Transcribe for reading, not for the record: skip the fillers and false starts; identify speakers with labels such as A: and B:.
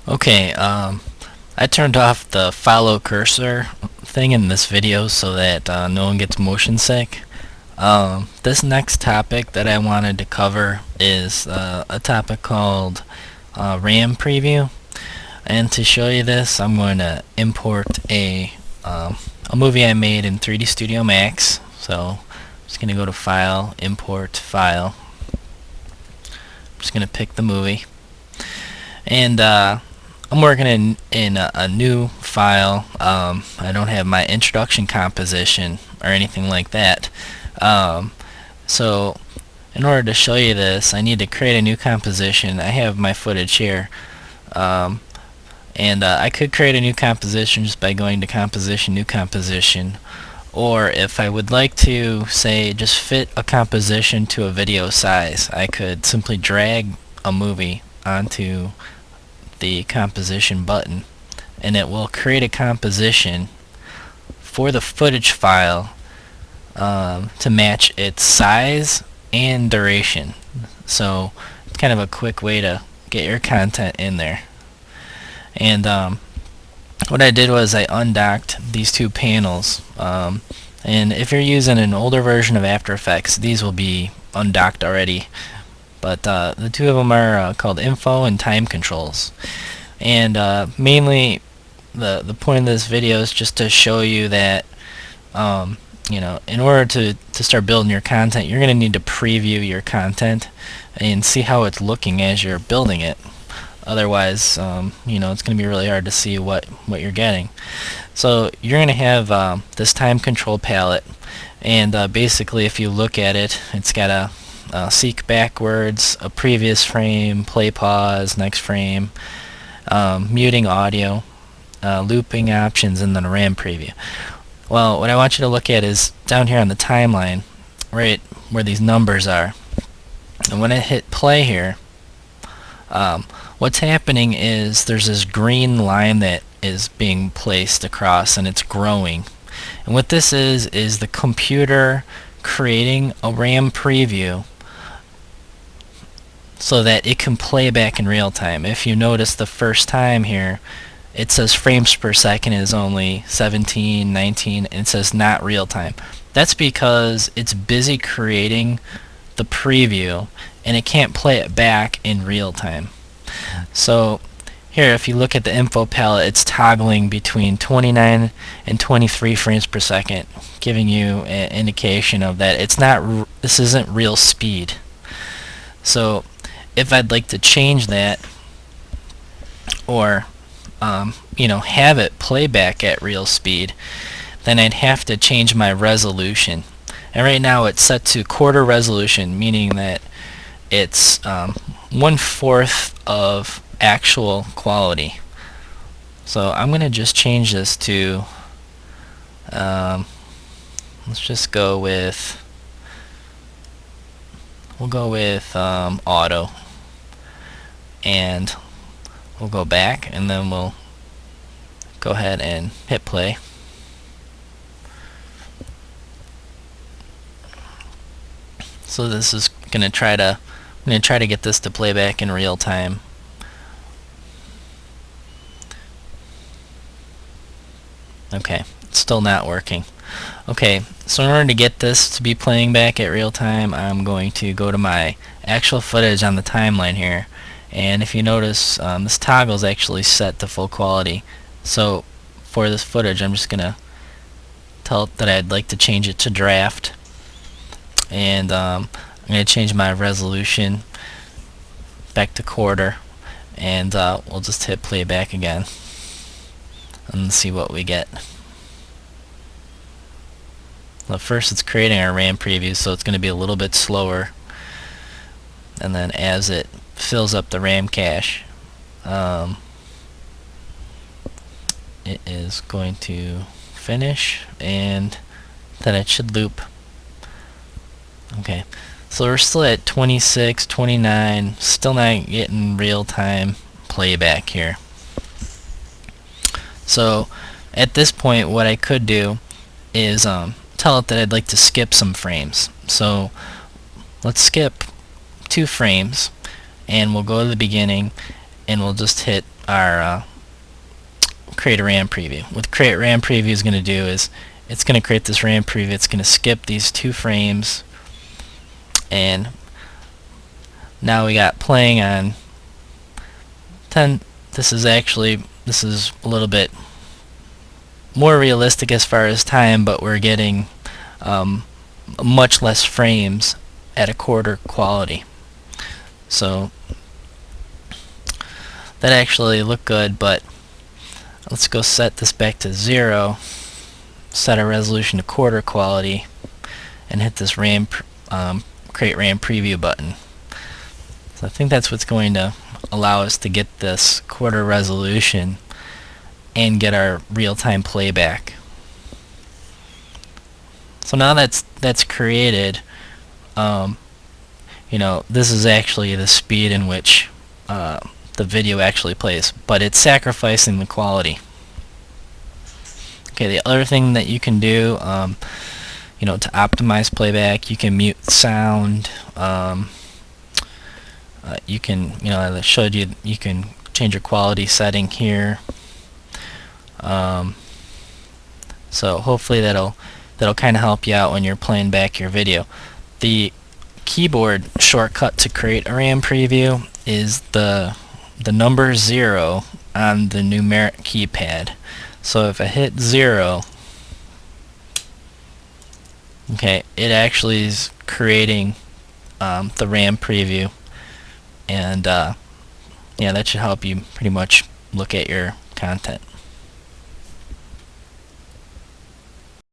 A: Okay, I turned off the follow cursor thing in this video so that no one gets motion sick. This next topic that I wanted to cover is a topic called RAM preview. And to show you this, I'm going to import a movie I made in 3D Studio Max. So I'm just going to go to File, Import, File. I'm just going to pick the movie. And I'm working in a new file. I don't have my introduction composition or anything like that. So in order to show you this, I need to create a new composition. I have my footage here. And I could create a new composition just by going to Composition, New Composition. Or if I would like to, say, just fit a composition to a video size, I could simply drag a movie onto the composition button, and it will create a composition for the footage file to match its size and duration. So it's kind of a quick way to get your content in there. And what I did was I undocked these two panels, and if you're using an older version of After Effects, these will be undocked already. But the two of them are called Info and Time Controls. And mainly the point of this video is just to show you that in order to start building your content, you're going to need to preview your content and see how it's looking as you're building it. Otherwise, it's going to be really hard to see what you're getting. So you're going to have this time control palette, and basically if you look at it, it's got a seek backwards, a previous frame, play pause, next frame, muting audio, looping options, and then a RAM preview. Well, what I want you to look at is down here on the timeline, right where these numbers are. And when I hit play here, what's happening is there's this green line that is being placed across, and it's growing. And what this is the computer creating a RAM preview so that it can play back in real time. If you notice the first time here, it says frames per second is only 17, 19, and it says not real time. That's because it's busy creating the preview and it can't play it back in real time. So here, if you look at the info palette, it's toggling between 29 and 23 frames per second, giving you an indication of that this isn't real speed. So if I'd like to change that, or have it play back at real speed, then I'd have to change my resolution. And right now it's set to quarter resolution, meaning that it's 1/4 of actual quality. So I'm going to just change this to, let's just go with, auto, and we'll go back, and then we'll go ahead and hit play. So this is I'm going to try to get this to play back in real time. Okay, it's still not working. Okay, so in order to get this to be playing back at real time, I'm going to go to my actual footage on the timeline here, and if you notice, this toggle is actually set to full quality. So for this footage, I'm just going to tell it that I'd like to change it to draft, and I'm going to change my resolution back to quarter, and we'll just hit playback again and see what we get. Well, first it's creating our RAM preview, so it's going to be a little bit slower, and then as it fills up the RAM cache, it is going to finish, and then it should loop. Okay, so we're still at 26, 29, still not getting real-time playback here. So at this point, what I could do is tell it that I'd like to skip some frames. So let's skip 2 frames, and we'll go to the beginning, and we'll just hit our create a RAM preview. What create RAM preview is going to do is it's going to create this RAM preview. It's going to skip these 2 frames, and now we got playing on 10. This is a little bit more realistic as far as time, but we're getting much less frames at a quarter quality. So that actually looked good, but let's go set this back to 0, set our resolution to quarter quality, and hit this create RAM preview button. So I think that's what's going to allow us to get this quarter resolution and get our real-time playback. So now that's created, this is actually the speed in which the video actually plays, but it's sacrificing the quality. Okay, the other thing that you can do, to optimize playback, you can mute sound. You can, as I showed you, you can change your quality setting here. So hopefully that'll kind of help you out when you're playing back your video. The keyboard shortcut to create a RAM preview is the number 0 on the numeric keypad. So if I hit 0, okay, it actually is creating the RAM preview, and yeah, that should help you pretty much look at your content.